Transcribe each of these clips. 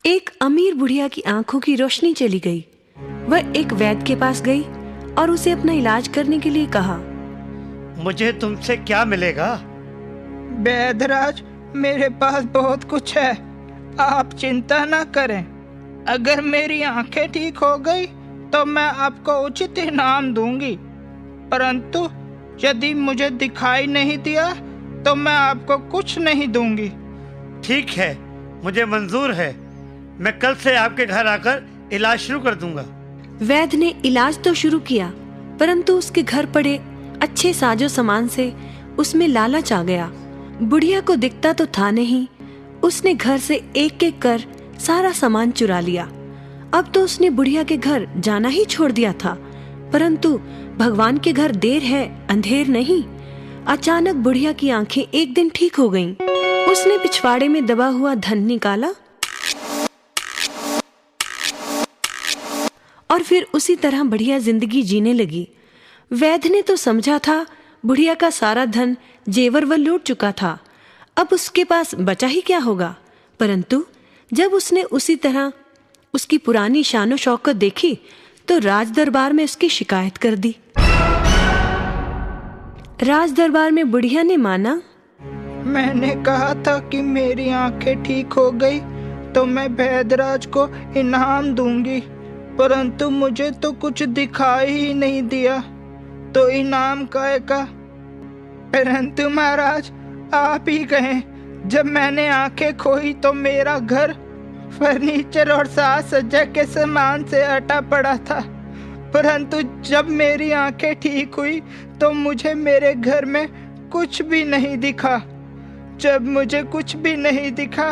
एक अमीर बुढ़िया की आंखों की रोशनी चली गई। वह एक वैद्य के पास गई और उसे अपना इलाज करने के लिए कहा। मुझे तुमसे क्या मिलेगा? वैद्यराज, मेरे पास बहुत कुछ है, आप चिंता न करें। अगर मेरी आंखें ठीक हो गई तो मैं आपको उचित इनाम दूंगी, परंतु यदि मुझे दिखाई नहीं दिया तो मैं आपको कुछ नहीं दूंगी। ठीक है, मुझे मंजूर है। मैं कल से आपके घर आकर इलाज शुरू कर दूंगा। वैद्य ने इलाज तो शुरू किया, परंतु उसके घर पड़े अच्छे साजो सामान से उसमें लालच आ गया। बुढ़िया को दिखता तो था नहीं, उसने घर से एक एक कर सारा सामान चुरा लिया। अब तो उसने बुढ़िया के घर जाना ही छोड़ दिया था, परंतु भगवान के घर देर है अंधेर नहीं। अचानक बुढ़िया की आंखें एक दिन ठीक हो गईं। उसने पिछवाड़े में दबा हुआ धन निकाला और फिर उसी तरह बढ़िया जिंदगी जीने लगी। वैद्य ने तो समझा था बुढ़िया का सारा धन जेवर व लूट चुका था, अब उसके पास बचा ही क्या होगा। परंतु जब उसने उसी तरह उसकी पुरानी शानो शौकत देखी तो राज दरबार में उसकी शिकायत कर दी। राज दरबार में बुढ़िया ने माना, मैंने कहा था कि मेरी आंखें ठीक हो गई तो मैं वैद्यराज को इनाम दूंगी, परंतु मुझे तो कुछ दिखाई ही नहीं दिया, तो इनाम का। परंतु महाराज, आप ही कहें, जब मैंने आंखें खोई तो मेरा घर फर्नीचर और साज सज्जा के सामान से अटा पड़ा था, परंतु जब मेरी आंखें ठीक हुई तो मुझे मेरे घर में कुछ भी नहीं दिखा। जब मुझे कुछ भी नहीं दिखा,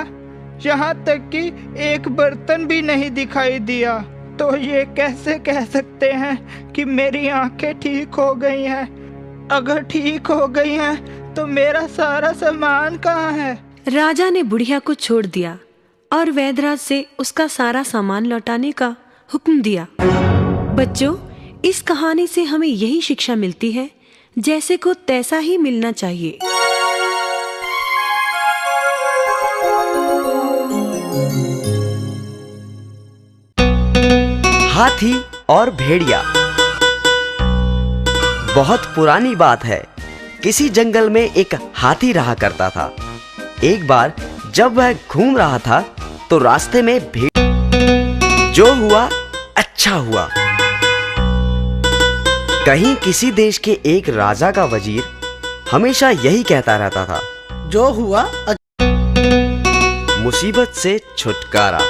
यहाँ तक कि एक बर्तन भी नहीं दिखाई दिया, तो ये कैसे कह सकते हैं कि मेरी आंखें ठीक हो गई हैं? अगर ठीक हो गई हैं तो मेरा सारा सामान कहाँ है? राजा ने बुढ़िया को छोड़ दिया और वैद्यराज से उसका सारा सामान लौटाने का हुक्म दिया। बच्चों, इस कहानी से हमें यही शिक्षा मिलती है, जैसे को तैसा ही मिलना चाहिए। हाथी और भेड़िया। बहुत पुरानी बात है, किसी जंगल में एक हाथी रहा करता था। एक बार जब वह घूम रहा था तो रास्ते में भेड़। जो हुआ अच्छा हुआ। कहीं किसी देश के एक राजा का वजीर हमेशा यही कहता रहता था, जो हुआ मुसीबत से छुटकारा।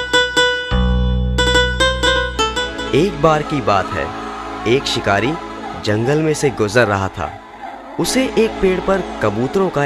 एक बार की बात है, एक शिकारी जंगल में से गुजर रहा था। उसे एक पेड़ पर कबूतरों का